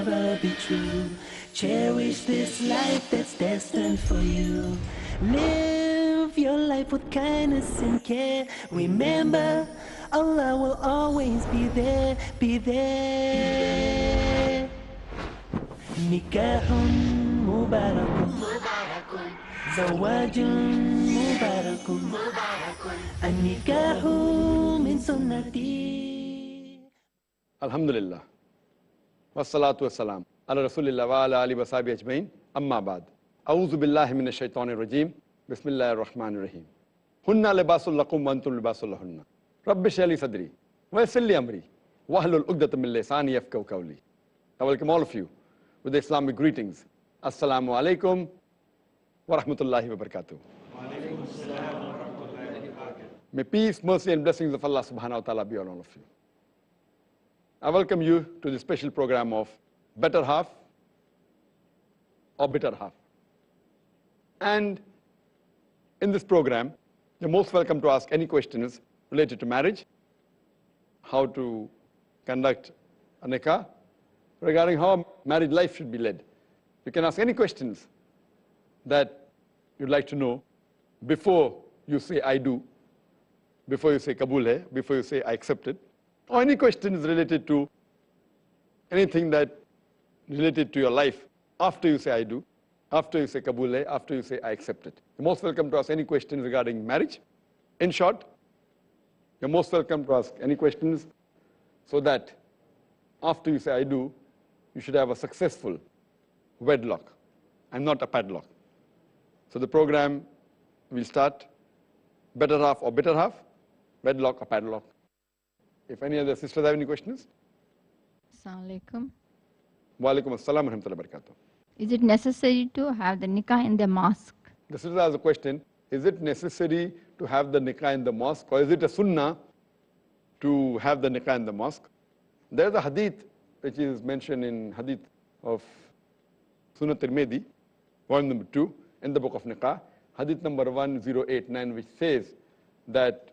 never be true. Cherish this life that's destined for you. Live your life with kindness and care. Remember, Allah will always be there, be there. Nikahun mubarakun, zawajun mubarakun, an-nikahu min sunnati. Alhamdulillah. Wassalatu wassalam. Ala Rasulillah wa ala alihi wa sahbihi ajmain. Amma ba'd. A'udhu billahi minash shaitanir rajim. Bismillahir rahmanir rahim. Hunna libasul lakum wa antum libasul lahunna. Rabbi shrah li sadri wa yassir li amri wahlul 'uqdatam min lisani yafqahu qawli. I welcome all of you with the Islamic greetings. Assalamu alaikum wa rahmatullahi wa barakatuh. May peace, mercy and blessings of Allah subhanahu wa ta'ala be on all of you. I welcome you to the special program of Better Half or Bitter Half. And in this program, you're most welcome to ask any questions related to marriage, how to conduct a nikah, regarding how married life should be led. You can ask any questions that you'd like to know before you say I do, before you say Kabul hai, before you say I accept it, or any questions related to anything that related to your life after you say I do, after you say Kabul hai, after you say I accept it. You're most welcome to ask any questions regarding marriage. In short, you're most welcome to ask any questions so that after you say I do, you should have a successful wedlock and not a padlock. So the program will start Better Half or Bitter Half, wedlock or padlock. If any other sisters have any questions? Assalamu alaikum. Wa alaikum assalam wa rahmatullahi wa barakatuh. Is it necessary to have the nikah in the mosque? The sister has a question. Is it necessary to have the nikah in the mosque, or is it a sunnah to have the nikah in the mosque? There's a hadith which is mentioned in hadith of Sunnah Tirmidhi, volume number 2, in the book of nikah, hadith number 1089, which says that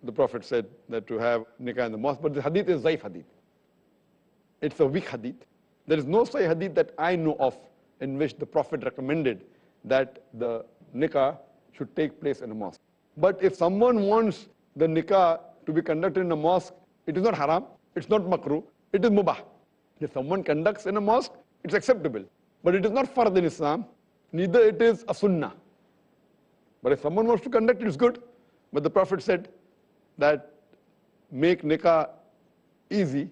the Prophet said that to have nikah in the mosque, but the hadith is zaif hadith. It's a weak hadith. There is no sahih hadith that I know of in which the Prophet recommended that the nikah should take place in a mosque. But if someone wants the nikah to be conducted in a mosque, it is not haram, it's not makruh, it is mubah. If someone conducts in a mosque, it's acceptable. But it is not fard in Islam, neither it is a sunnah. But if someone wants to conduct it, it's good. But the Prophet said that make nikah easy,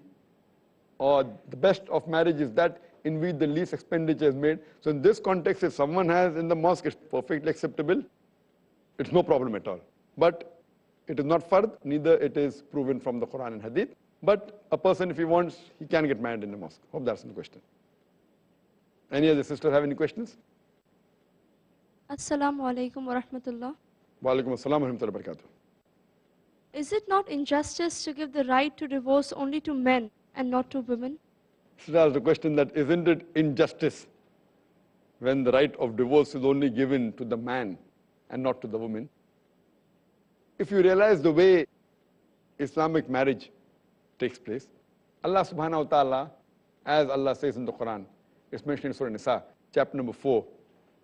or the best of marriage is that in which the least expenditure is made. So in this context, if someone has in the mosque, it's perfectly acceptable. It's no problem at all. But it is not fard, neither it is proven from the Quran and Hadith. But a person, if he wants, he can get married in the mosque. Hope that's the question. Any other sisters have any questions? Assalamu alaikum wa rahmatullah. Wa alaikum assalam wa rahmatullahi wa barakatuh. Is it not injustice to give the right to divorce only to men and not to women? So that's the question, that isn't it injustice when the right of divorce is only given to the man and not to the woman? If you realize the way Islamic marriage takes place, Allah subhanahu wa ta'ala, as Allah says in the Quran, it's mentioned in Surah Nisa, chapter number 4,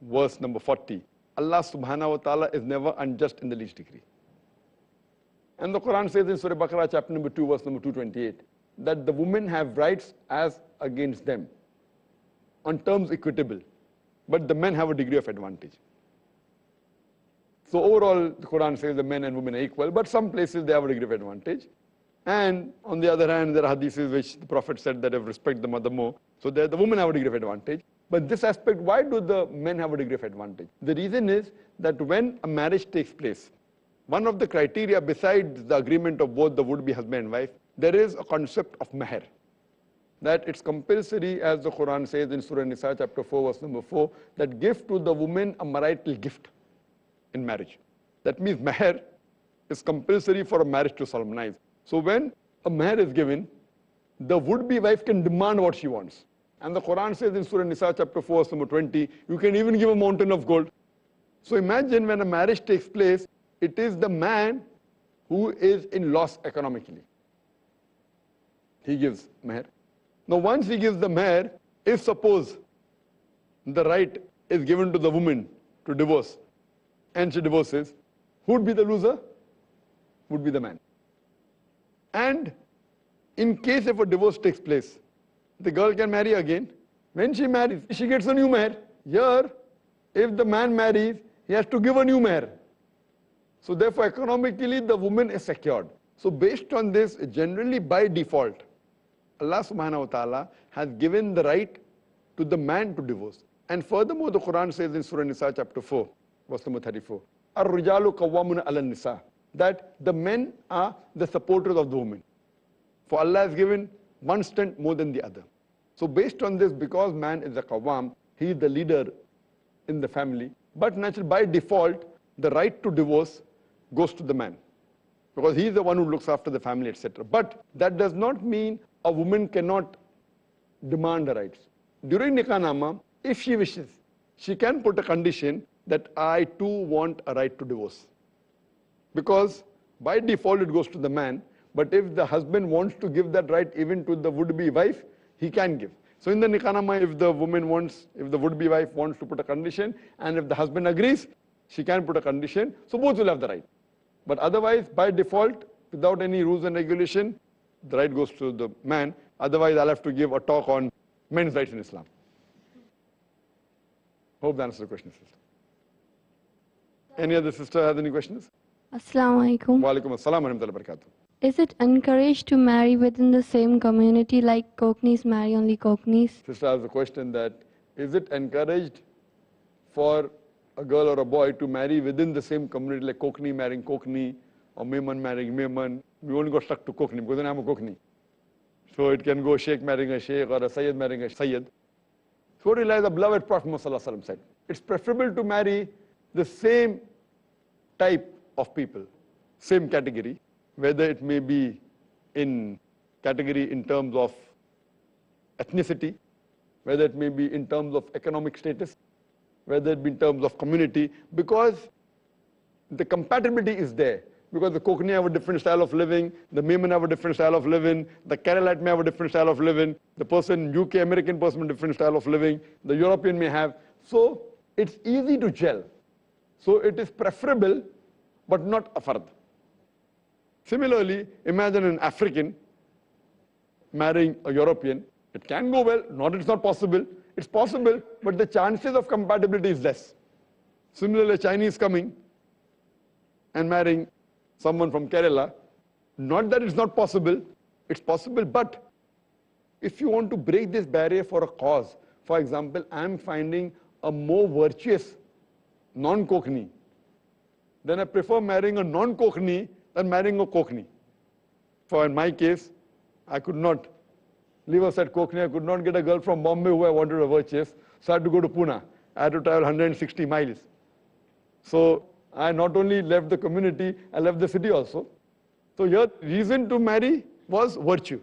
verse number 40. Allah subhanahu wa ta'ala is never unjust in the least degree. And the Quran says in Surah Baqarah, chapter number 2, verse number 228, that the women have rights as against them on terms equitable, but the men have a degree of advantage. So overall, the Quran says the men and women are equal, but some places they have a degree of advantage. And on the other hand, there are hadiths which the Prophet said that if respect the mother more, so there the women have a degree of advantage. But this aspect, why do the men have a degree of advantage? The reason is that when a marriage takes place, one of the criteria besides the agreement of both the would-be husband and wife, there is a concept of meher. That it's compulsory, as the Quran says in Surah Nisa chapter 4 verse number 4, that give to the woman a marital gift in marriage. That means meher is compulsory for a marriage to solemnize. So when a meher is given, the would-be wife can demand what she wants. And the Quran says in Surah Nisa chapter 4 verse number 20, you can even give a mountain of gold. So imagine when a marriage takes place, it is the man who is in loss economically. He gives meher. Now once he gives the meher, If suppose the right is given to the woman to divorce and she divorces, who would be the loser? Would be the man. And in case if a divorce takes place, the girl can marry again. When she marries, she gets a new mare. Here, if the man marries, he has to give a new mare. So therefore, economically, the woman is secured. So based on this, generally by default, Allah subhanahu wa ta'ala has given the right to the man to divorce. And furthermore, the Quran says in Surah Nisa chapter 4, verse number 34, Ar-rijalu qawwamuna 'ala nisa, that the men are the supporters of the women. For Allah has given one strength more than the other. So based on this, because man is a qawwam, he is the leader in the family, but naturally by default, the right to divorce goes to the man, because he is the one who looks after the family, etc. But that does not mean a woman cannot demand her rights. During nikah, if she wishes, she can put a condition that I too want a right to divorce. Because by default it goes to the man, but if the husband wants to give that right even to the would-be wife, he can give. So in the nikah, if the would-be wife wants to put a condition, and if the husband agrees, she can put a condition, so both will have the right. But otherwise, by default, without any rules and regulation, the right goes to the man. Otherwise, I'll have to give a talk on men's rights in Islam. Hope that answers the question, sister. Any other sister has any questions? Assalamu alaikum. Wa alaikum assalam wa rahmatullahi wa barakatuh. Is it encouraged to marry within the same community, like Konknis marry only Konknis? Sister has a question that, is it encouraged for a girl or a boy to marry within the same community, like Kokni marrying Kokni, or Memon marrying Memon? We only got stuck to Kokni, because then I'm a Kokni. So it can go Sheikh marrying a Sheikh, or a Sayyid marrying a Sayyid. So what the beloved Prophet Muhammad said, it's preferable to marry the same type of people, same category, whether it may be in category in terms of ethnicity, whether it may be in terms of economic status, whether it be in terms of community, because the compatibility is there. Because the Kokni have a different style of living, the Memon have a different style of living, the Keralite may have a different style of living, the person, UK, American person, different style of living, the European may have. So it's easy to gel. So it is preferable, but not a fard. Similarly, imagine an African marrying a European. It can go well, not it's not possible. It's possible, but the chances of compatibility is less. Similarly, a Chinese coming and marrying someone from Kerala, not that it's not possible, it's possible, but if you want to break this barrier for a cause, for example, I'm finding a more virtuous non-Kokni, then I prefer marrying a non-Kokni than marrying a Kokni. For in my case, I could not leave aside Kokni, I could not get a girl from Bombay who I wanted a virtuous, so I had to go to Pune. I had to travel 160 miles. So I not only left the community, I left the city also. So your reason to marry was virtue.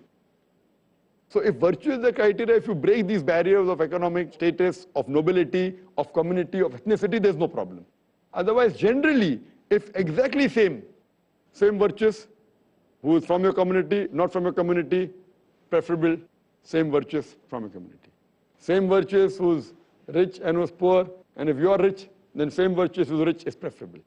So if virtue is the criteria, if you break these barriers of economic status, of nobility, of community, of ethnicity, there's no problem. Otherwise, generally, if exactly same virtues, who is from your community, not from your community, preferable, same virtues from your community. Same virtues who's rich and who's poor, and if you are rich, then same virtues who's rich is preferable.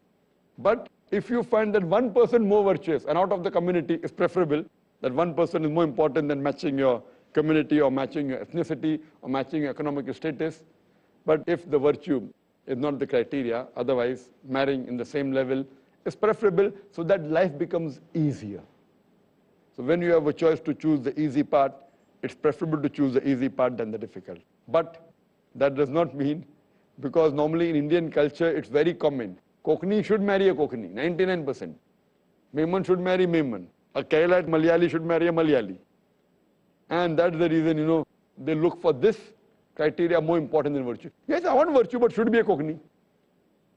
But if you find that one person more virtuous and out of the community is preferable, that one person is more important than matching your community or matching your ethnicity or matching your economic status. But if the virtue is not the criteria, otherwise marrying in the same level is preferable, so that life becomes easier. So when you have a choice to choose the easy part, it's preferable to choose the easy part than the difficult. But that does not mean, because normally in Indian culture, it's very common. Kokni should marry a Kokni, 99%. Memon should marry Memon. A Kerala Malayali should marry a Malayali. And that's the reason, they look for this criteria more important than virtue. Yes, I want virtue, but should be a Kokni.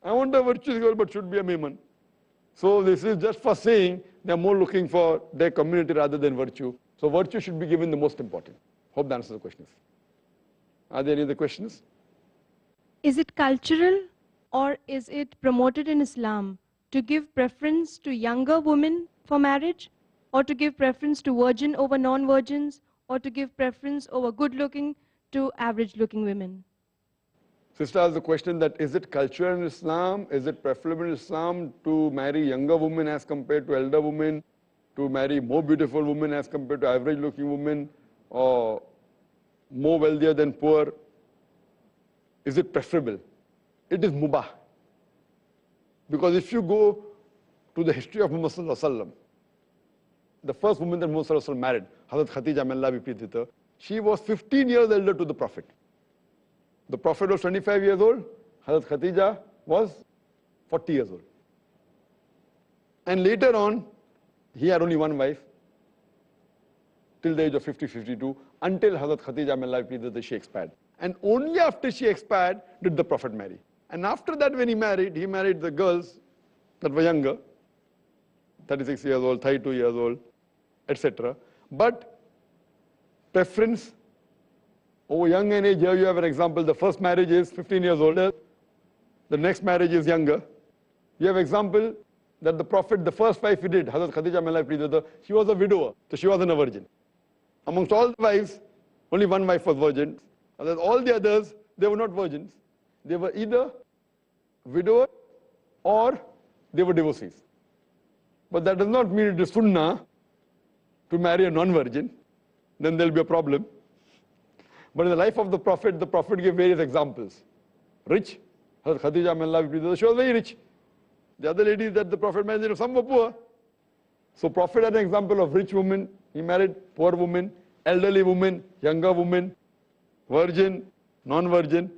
I want a virtuous girl, but should be a Memon. So this is just for saying they're more looking for their community rather than virtue. So virtue should be given the most important. Hope that answers the questions. Are there any other questions? Is it cultural or is it promoted in Islam to give preference to younger women for marriage, or to give preference to virgin over non-virgins, or to give preference over good-looking to average-looking women? Sister asked the question that is it cultural in Islam, is it preferable in Islam to marry younger women as compared to elder women, to marry more beautiful women as compared to average looking women, or more wealthier than poor? Is it preferable? It is mubah. Because if you go to the history of Muhammad Sallallahu Alaihi Wasallam, the first woman that Muhammad Sallallahu Alaihi Wasallam married, Hazrat Khadija, may Allah be pleased with her, she was 15 years elder to the Prophet. The Prophet was 25 years old, Hazrat Khadija was 40 years old. And later on, he had only one wife, till the age of 50, 52, until Hazrat Khadija, may Allah be pleased with her, she expired. And only after she expired did the Prophet marry. And after that, when he married the girls that were younger, 36 years old, 32 years old, etc. But preference over young in age, here you have an example. The first marriage is 15 years older. The next marriage is younger. You have example that the Prophet, the first wife he did, Hazrat Khadija, may Allah be pleased with her, she was a widower, so she wasn't a virgin. Amongst all the wives, only one wife was virgin. All the others, they were not virgins. They were either widower or they were divorcees. But that does not mean it is sunnah to marry a non-virgin. Then there will be a problem. But in the life of the Prophet gave various examples. Rich, Hazrat Khadija, may Allah be pleased with her, she was very rich. The other ladies that the Prophet married, some were poor. So Prophet had an example of rich women, he married poor women, elderly women, younger women, virgin, non-virgin,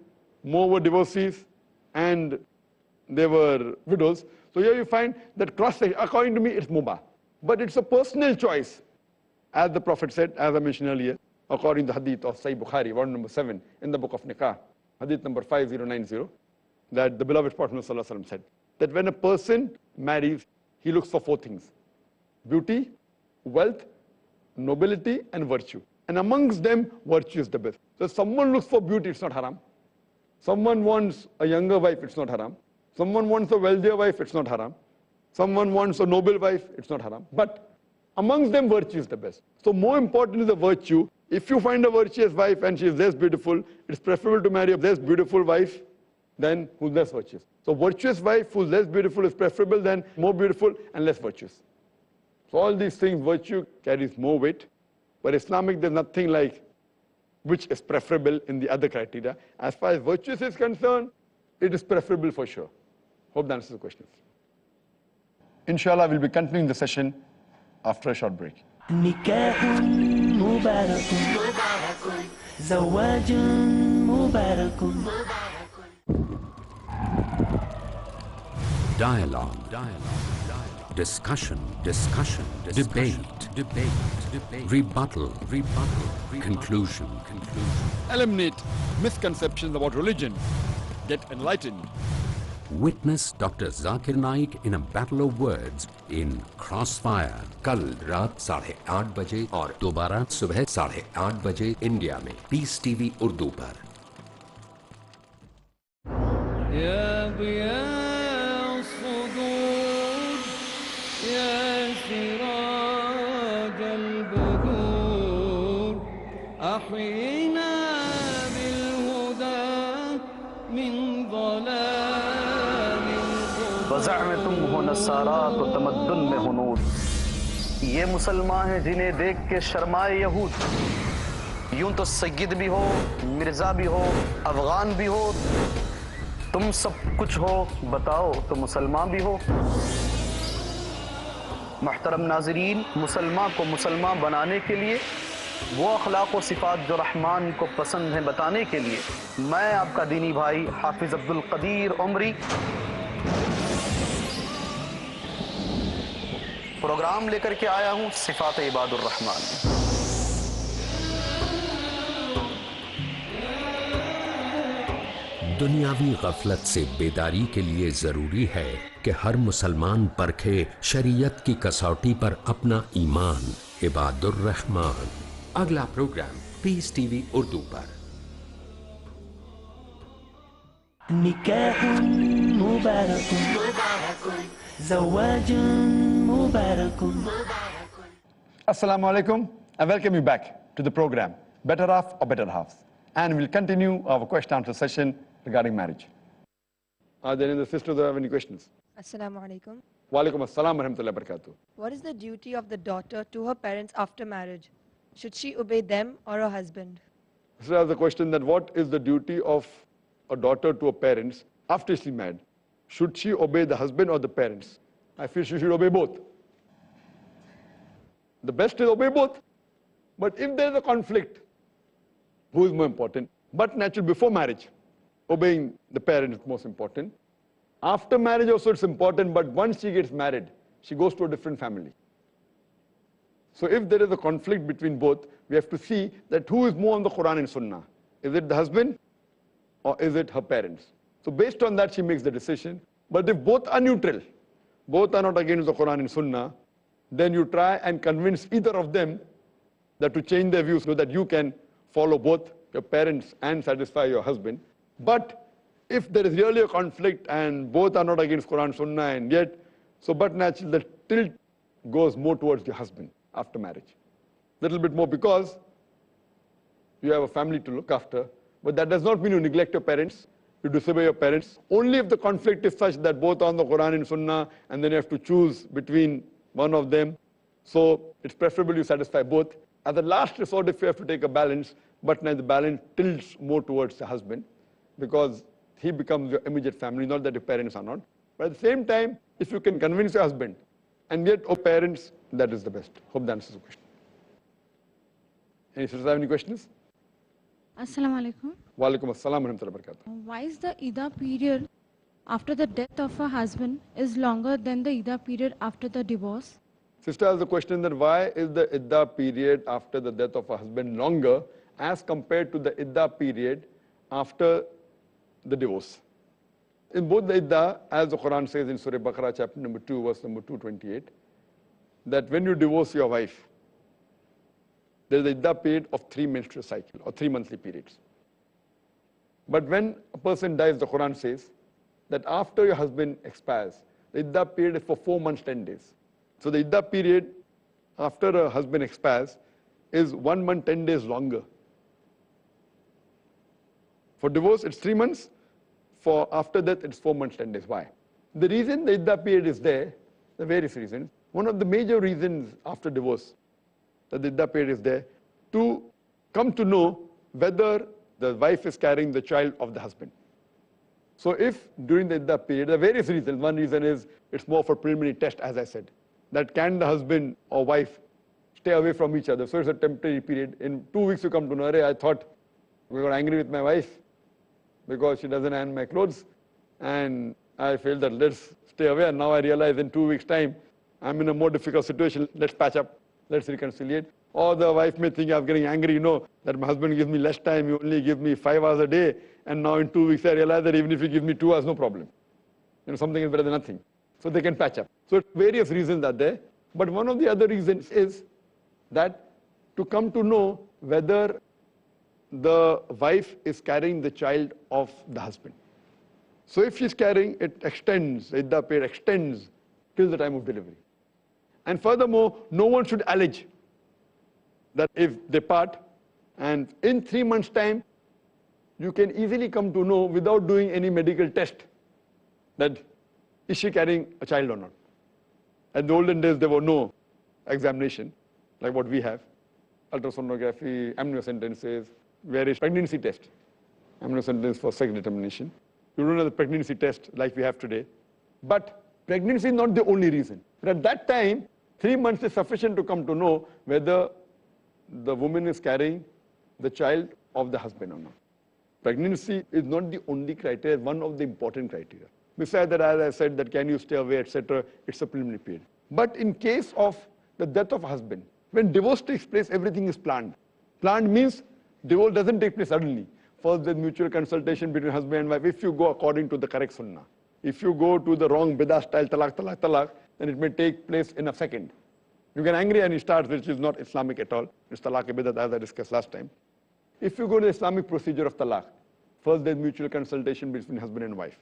more were divorcees, and they were widows. So here you find that cross-section, according to me, it's mubah. But it's a personal choice. As the Prophet said, as I mentioned earlier, according to the hadith of Sahih Bukhari, volume number 7, in the book of Nikah, hadith number 5090, that the beloved Prophet ﷺ said, that when a person marries, he looks for 4 things: beauty, wealth, nobility, and virtue. And amongst them, virtue is the best. So if someone looks for beauty, it's not haram. Someone wants a younger wife, it's not haram. Someone wants a wealthier wife, it's not haram. Someone wants a noble wife, it's not haram. But amongst them, virtue is the best. So more important is the virtue. If you find a virtuous wife and she is less beautiful, it's preferable to marry a less beautiful wife than who's less virtuous. So virtuous wife who's less beautiful is preferable than more beautiful and less virtuous. So all these things, virtue carries more weight. But Islamic, there's nothing like which is preferable in the other criteria. As far as virtuous is concerned, it is preferable for sure. Hope that answers the questions. Inshallah, we'll be continuing the session after a short break. نكاح مبارك زواج مبارك Dialogue. Discussion. Debate. Rebuttal. Conclusion. Eliminate misconceptions about religion. Get enlightened. Witness Dr. Zakir Naik in a battle of words in Crossfire. कल रात 8:30 बजे और दोबारा सुबह 8:30 बजे India में piece TV Urdu पर. वज़अ तुम हो नसारा तो तमद्दुन में हुनूद, ये मुसलमान हैं जिन्हें देख के शर्माए यहूद. यूं तो सय्यद भी हो, मिर्जा भी हो, अफगान भी हो, तुम सब कुछ हो, बताओ तो मुसलमान भी हो. मुहतरम नाज़रीन, मुसलमान को मुसलमान बनाने के लिए, वो अखलाक व सिफ़ात जो रहमान को पसंद हैं बताने के लिए, मैं आपका दीनी भाई हाफिज़ अब्दुल कदीर उमरी प्रोग्राम लेकर के आया हूँ सिफ़ात इबादुर रहमान. दुनियावी गफलत से बेदारी के लिए जरूरी है कि हर मुसलमान परखे शरीयत की कसौटी पर अपना ईमान. इबादुर रहमान. अगला प्रोग्राम पीस टीवी उर्दू पर. نكاح مبارك زواج مبارك. Assalamu alaikum and welcome you back to the program Better Half or Better Halves. and we'll continue our question answer session regarding marriage. Are there any sisters who have any questions? Assalamu alaikum. Walaikum assalam wa rahmatullahi wa barakatuh. What is the duty of the daughter to her parents after marriage? Should she obey them or her husband? This is the question that what is the duty of a daughter to her parents after she's married? Should she obey the husband or the parents? I feel she should obey both. The best is obey both. But if there is a conflict, who is more important? But naturally, before marriage, obeying the parents is most important. After marriage also it's important, but once she gets married, she goes to a different family. So if there is a conflict between both, we have to see that who is more on the Quran and Sunnah. Is it the husband or is it her parents? So based on that, she makes the decision. But if both are neutral, both are not against the Quran and Sunnah, then you try and convince either of them that to change their views so that you can follow both your parents and satisfy your husband. But if there is really a conflict and both are not against Quran, Sunnah, and yet, so but naturally the tilt goes more towards the husband after marriage. Little bit more because you have a family to look after, but that does not mean you neglect your parents, you disobey your parents. Only if the conflict is such that both are on the Quran and Sunnah, and then you have to choose between one of them. So it's preferable you satisfy both. As a last resort, if you have to take a balance, but now the balance tilts more towards the husband, because he becomes your immediate family, not that your parents are not. But at the same time, if you can convince your husband, and yet your parents, that is the best. Hope that answers the question. Any sisters have any questions? Assalamu alaikum. Walaikum assalam wa rahmatullahi wa barakatuh. Why is the Ida period after the death of a husband is longer than the Ida period after the divorce? Sister has the question that why is the Idda period after the death of a husband longer as compared to the Idda period after the divorce? In both the Idda, as the Quran says in Surah Baqarah chapter number 2, verse number 228, that when you divorce your wife, there is a Idda period of 3 menstrual cycle or 3 monthly periods. But when a person dies, the Quran says that after your husband expires, the Idda period is for 4 months, 10 days. So the Idda period after a husband expires is 1 month, 10 days longer. For divorce, it's 3 months. For after death, it's 4 months, 10 days. Why? The reason the Idda period is there, the various reasons. One of the major reasons after divorce that the Idda period is there, to come to know whether the wife is carrying the child of the husband. So if during the Idda period, there are various reasons. One reason is it's more for preliminary test, as I said. That can the husband or wife stay away from each other. So it's a temporary period. In 2 weeks you come to know, I thought we got angry with my wife because she doesn't iron my clothes. And I felt that let's stay away. And now I realize in 2 weeks' time, I'm in a more difficult situation. Let's patch up. Let's reconciliate. Or the wife may think I'm getting angry, that my husband gives me less time. You only give me 5 hours a day. And now in 2 weeks, I realize that even if you give me 2 hours, no problem. Something is better than nothing. So they can patch up. So various reasons are there. But one of the other reasons is that to come to know whether the wife is carrying the child of the husband. So if she's carrying, it extends, the Idda period extends till the time of delivery. And furthermore, no one should allege that if they part, and in 3 months' time, you can easily come to know without doing any medical test that is she carrying a child or not. In the olden days, there were no examination like what we have. Ultrasonography, amniocentesis, various pregnancy tests. Amniocentesis for sex determination. You don't have the pregnancy test like we have today. But pregnancy is not the only reason. But at that time, 3 months is sufficient to come to know whether the woman is carrying the child of the husband or not. Pregnancy is not the only criteria, one of the important criteria. Besides that, as I said, that can you stay away, etc., it's a preliminary period. But in case of the death of a husband, when divorce takes place, everything is planned. Planned means divorce doesn't take place suddenly. First, there's mutual consultation between husband and wife, if you go according to the correct sunnah. If you go to the wrong bidah style, talaq, then it may take place in a second. You get angry and you start, which is not Islamic at all. It's talaq-e-bidat, as I discussed last time. If you go to the Islamic procedure of talaq, first there's mutual consultation between husband and wife.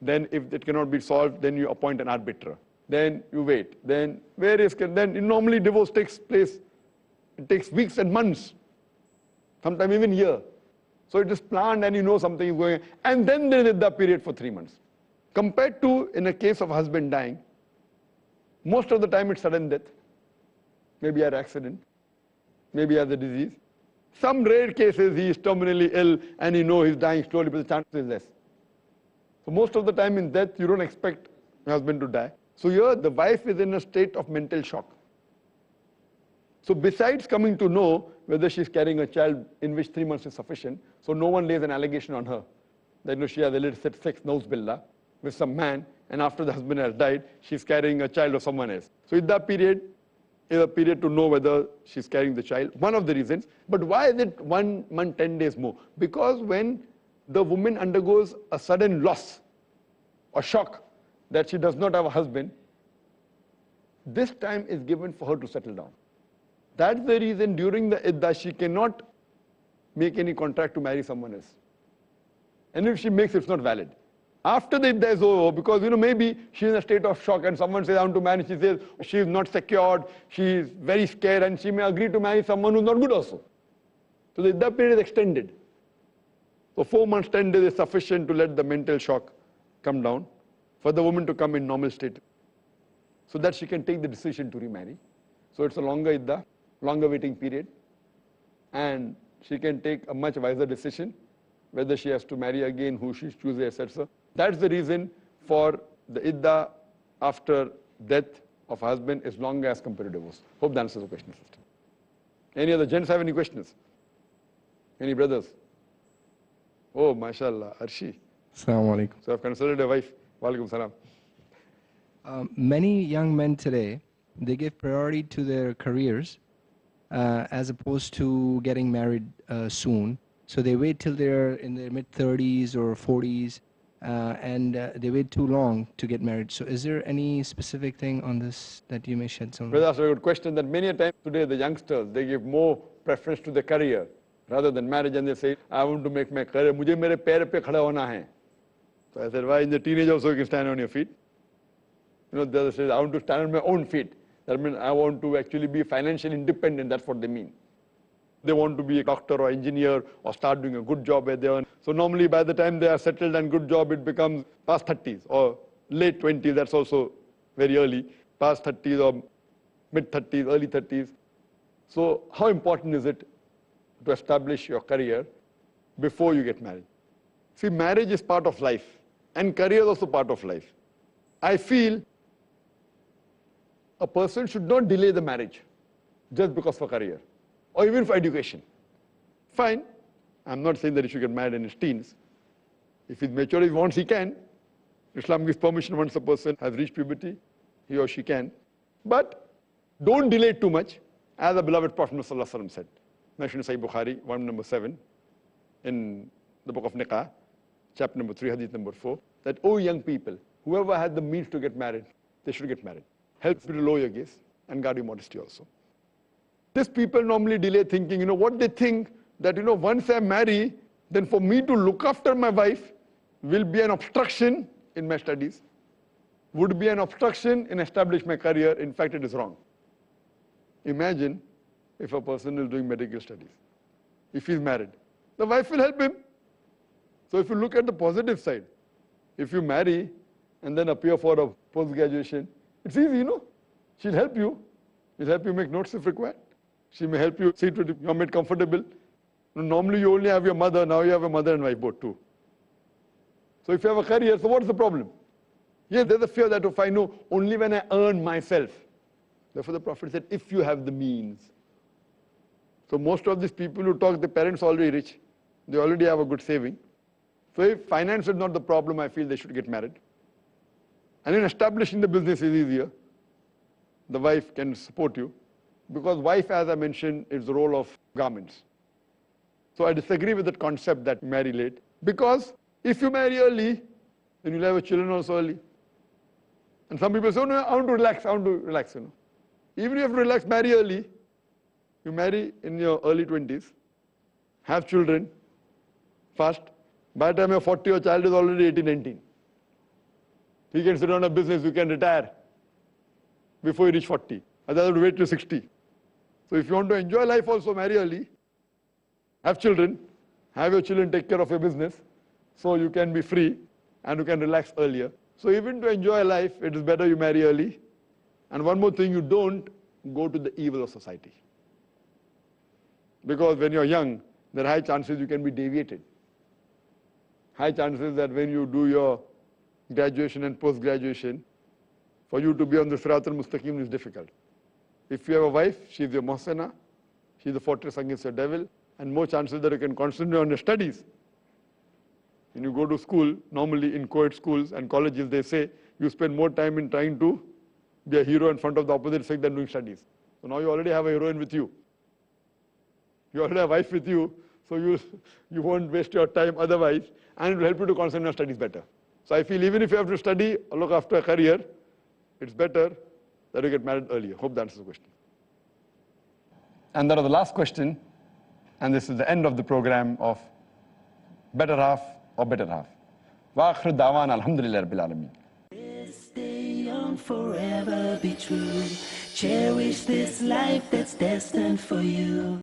Then if it cannot be solved, then you appoint an arbiter. Then you wait. Then normally divorce takes place, it takes weeks and months, sometimes even a year. So it is planned and you know something is going on. And then there is iddah period for 3 months. Compared to in a case of husband dying, most of the time it's sudden death. Maybe an accident, maybe has a disease. Some rare cases he is terminally ill and you know he's dying slowly, but the chance is less. So most of the time in death, you don't expect your husband to die. So here the wife is in a state of mental shock. So besides coming to know whether she's carrying a child in which 3 months is sufficient, so no one lays an allegation on her that she has illicit sex, nauz with some man, and after the husband has died, she's carrying a child of someone else. So iddah period is a period to know whether she's carrying the child, one of the reasons. But why is it 1 month, 10 days more? Because when the woman undergoes a sudden loss or shock that she does not have a husband, this time is given for her to settle down. That's the reason during the iddah she cannot make any contract to marry someone else. And if she makes it, it's not valid. After the iddah is over, because maybe she's in a state of shock and someone says, I want to marry, she says she is not secured, she is very scared, and she may agree to marry someone who's not good also. So the iddah period is extended. So 4 months, 10 days is sufficient to let the mental shock come down, for the woman to come in normal state, so that she can take the decision to remarry. So it's a longer iddah, longer waiting period, and she can take a much wiser decision whether she has to marry again, who she chooses, etc. That's the reason for the iddah after death of husband is longer as compared to divorce. Hope that answers the question, sister. Any other gents have any questions? Any brothers? Oh, mashallah, Arshi. Assalamu alaikum. So I've consulted a wife. Walaikum salam. Many young men today, they give priority to their careers as opposed to getting married soon. So they wait till they're in their mid-30s or 40s, and they wait too long to get married. So is there any specific thing on this that you may shed some light? That's a good question. That many a time today the youngsters, they give more preference to the career rather than marriage, and they say, I want to make my career. Mujhe mere pair pe khada hona hai. So I said, why in the teenage also you can stand on your feet? The other says, I want to stand on my own feet. That means I want to actually be financially independent. That's what they mean. They want to be a doctor or engineer or start doing a good job where they earn. So normally by the time they are settled and good job, it becomes past 30s or late 20s. That's also very early. Past 30s or mid 30s, early 30s. So how important is it to establish your career before you get married? See, marriage is part of life and career is also part of life. I feel a person should not delay the marriage just because of career or even for education. Fine, I'm not saying that he should get married in his teens. If he's mature, if he wants, he can. Islam gives permission once a person has reached puberty, he or she can. But don't delay it too much, as the beloved Prophet ﷺ said. Mentioned in Sahih Bukhari, volume number 7, in the book of Niqah, chapter number 3, hadith number 4, that, oh young people, whoever had the means to get married, they should get married. Helps you to lower your gaze and guard your modesty also. These people normally delay thinking, what they think that, once I marry, then for me to look after my wife will be an obstruction in my studies, would be an obstruction in establishing my career. In fact, it is wrong. Imagine if a person is doing medical studies. If he's married, the wife will help him. So if you look at the positive side, if you marry and then appear for a post-graduation, it's easy, She'll help you. She'll help you make notes if required. She may help you see to it you're made comfortable. Normally you only have your mother, now you have a mother and wife both too. So if you have a career, so what's the problem? Yes, there's a fear that if I know only when I earn myself. Therefore the Prophet said, if you have the means. So most of these people who talk, the parents are already rich. They already have a good saving. So if finance is not the problem, I feel they should get married. And in establishing the business is easier. The wife can support you. Because wife, as I mentioned, is the role of garments. So I disagree with that concept that you marry late. Because if you marry early, then you'll have children also early. And some people say, oh, no, I want to relax, Even if you have to relax, marry early. You marry in your early 20s, have children, fast. By the time you're 40, your child is already 18, 19. He can sit on a business, you can retire before you reach 40. Otherwise, you have to wait till 60. So if you want to enjoy life also, marry early, have children, have your children take care of your business, so you can be free and you can relax earlier. So even to enjoy life, it is better you marry early. And one more thing, you don't go to the evil of society. Because when you're young, there are high chances you can be deviated. High chances that when you do your graduation and post-graduation, for you to be on the Sirat al-Mustaqim is difficult. If you have a wife, she's your Mohsena, she's the fortress against your devil, and more chances that you can concentrate on your studies. When you go to school, normally in co-ed schools and colleges, they say you spend more time in trying to be a hero in front of the opposite sex than doing studies. So now you already have a heroine with you. You already have a wife with you, so you won't waste your time otherwise, and it will help you to concentrate on your studies better. So I feel even if you have to study or look after a career, it's better that you get married earlier. Hope that answers the question. And that was the last question, and this is the end of the program of Better Half or Better Half. Wa akhir da'wan alhamdulillah rabbil alameen. Stay young, forever be true. Cherish this life that's destined for you.